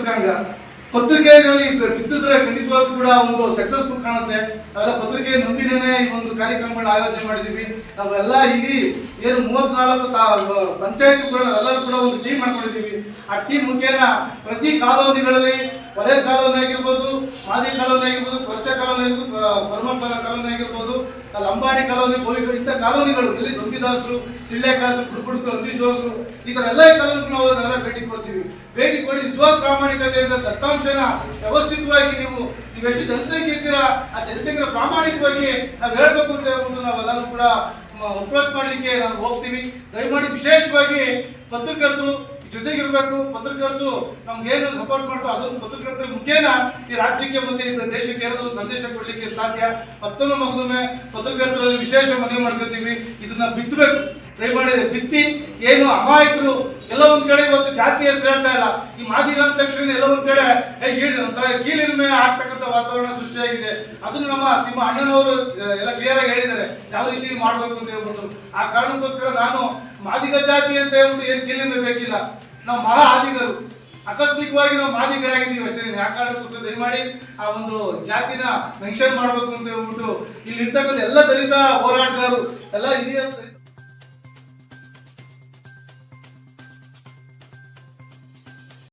ಪತ್ರಿಕಾಂಗ. ಪತ್ರಿಕೆಯಲ್ಲಿ ಬಿತ್ತಿದ್ರೆ ಖಂಡಿತವಾಗ್ಲೂ ಕೂಡ ಒಂದು ಸಕ್ಸಸ್ಫುಲ್ ಕಾಣುತ್ತೆ. ನಾವೆಲ್ಲ ಪತ್ರಿಕೆ ನಂಬಿನೇ ಈ ಒಂದು ಕಾರ್ಯಕ್ರಮಗಳನ್ನ ಆಯೋಜನೆ ಮಾಡಿದ್ದೀವಿ. ನಾವೆಲ್ಲ ಇಲ್ಲಿ ಏನು 34 ಪಂಚಾಯತ್ ಕೂಡ ನಾವೆಲ್ಲರೂ ಕೂಡ ಒಂದು ಟೀಮ್ ಮಾಡ್ಕೊಂಡಿದ್ದೀವಿ. ಆ ಟೀಮ್ ಮುಖೇನ ಪ್ರತಿ ಕಾಲೋನಿಗಳಲ್ಲಿ ಹೊಳೆ ಕಾಲೋನಿ ಆಗಿರ್ಬೋದು, ಮಾದಿ ಕಾಲೋನಿ ಆಗಿರ್ಬೋದು, ಕೊರಚ ಕಾಲೋನಿ ಆಗಿರ್ಬೋದು, ಪರಮಪರ ಕಾಲೋನಿ ಆಗಿರ್ಬೋದು, ಲಂಬಾಡಿ ಕಾಲೋನಿ, ಇಂಥ ಕಾಲೋನಿಗಳು ಎಲ್ಲಿ ದೊಂಬಿದಾಸರು, ಚಿಳ್ಳೆಕಾದ್ರು, ಬುಡ್ಬುಡ್ಕು, ಹಂದಿಜೋಗರು, ಈ ಥರ ಎಲ್ಲ ಕಾಲೋನಿಗೂ ನಾವು ನಾವೆಲ್ಲ ಭೇಟಿ ಕೊಡ್ತೀವಿ. ಭೇಟಿ ಕೊಡಿ ನಿಜವಾದ ಪ್ರಾಮಾಣಿಕತೆಯಿಂದ ದತ್ತಾಂಶನ ವ್ಯವಸ್ಥಿತವಾಗಿ ನೀವು ಎಷ್ಟು ಜನಸಂಖ್ಯೆ ಇದ್ದೀರಾ ಆ ಜನಸಂಖ್ಯೆ ಪ್ರಾಮಾಣಿಕವಾಗಿ ನಾವು ಹೇಳ್ಬೇಕು ಅಂತ ಹೇಳ್ಬಿಟ್ಟು ನಾವೆಲ್ಲರೂ ಕೂಡ ಅಪ್ರೋಚ್ ಮಾಡಲಿಕ್ಕೆ ನಾವು ಹೋಗ್ತೀವಿ. ದಯಮಾಡಿ ವಿಶೇಷವಾಗಿ ಪತ್ರಕರ್ತರು ಜೊತೆಗಿರ್ಬೇಕು. ಪತ್ರಕರ್ತರು ನಮ್ಗೆ ಏನು ಸಪೋರ್ಟ್ ಮಾಡ್ತಾರೆ ಅದೊಂದು ಪತ್ರಕರ್ತರ ಮುಖೇನ ಈ ರಾಜ್ಯಕ್ಕೆ ಮತ್ತೆ ದೇಶಕ್ಕೆ ಏನಾದರೂ ಸಂದೇಶ ಕೊಡ್ಲಿಕ್ಕೆ ಸಾಧ್ಯ. ಮತ್ತೊಮ್ಮೆ ಮಗದೊಮ್ಮೆ ಪತ್ರಕರ್ತರಲ್ಲಿ ವಿಶೇಷ ಮನವಿ ಮಾಡ್ಕೊತೀವಿ, ಇದನ್ನ ಬಿತ್ತಬೇಕು. ದಯಮಾಡಿ ಬಿತ್ತಿ ಏನು ಅಮಾಯಕರು ಎಲ್ಲ ಒಂದ್ ಕಡೆ ಇವತ್ತು ಜಾತಿ ಹೆಸರು ಹೇಳ್ತಾ ಇಲ್ಲ. ಈ ಮಾದಿಗ ಅಂದ ತಕ್ಷಣ ಎಲ್ಲ ಒಂದ್ ಕಡೆ ಕೀಳಿರಿಮೆ ಆಗ್ತಕ್ಕಂಥ ವಾತಾವರಣ ಸೃಷ್ಟಿಯಾಗಿದೆ. ಅದನ್ನು ನಿಮ್ಮ ಅಣ್ಣನವರು ಎಲ್ಲ ಕ್ಲಿಯರ್ ಆಗಿ ಹೇಳಿದ್ದಾರೆ ಯಾವ ರೀತಿ ಮಾಡ್ಬೇಕು ಅಂತ ಹೇಳ್ಬಿಟ್ಟು. ಆ ಕಾರಣಕ್ಕೋಸ್ಕರ ನಾನು ಮಾದಿಗ ಜಾತಿ ಅಂತ ಹೇಳ್ಬಿಟ್ಟು ಏನು ಕೀಳಿರಿಮೆ ಬೇಕಿಲ್ಲ. ನಾವು ಮಹಾ ಆದಿಗರು, ಆಕಸ್ಮಿಕವಾಗಿ ನಾವು ಮಾದಿಗರಾಗಿದ್ದೀವಿ ಅಷ್ಟೇ. ಆ ಕಾರಣಕ್ಕೋಸ್ಕರ ದಯಮಾಡಿ ಆ ಒಂದು ಜಾತಿನ ಮೆನ್ಷನ್ ಮಾಡ್ಬೇಕು ಅಂತ ಹೇಳ್ಬಿಟ್ಟು ಇಲ್ಲಿ ಇರ್ತಕ್ಕಂಥ ಎಲ್ಲ ದಲಿತ ಹೋರಾಟಗಾರರು ಎಲ್ಲ ಹಿರಿಯ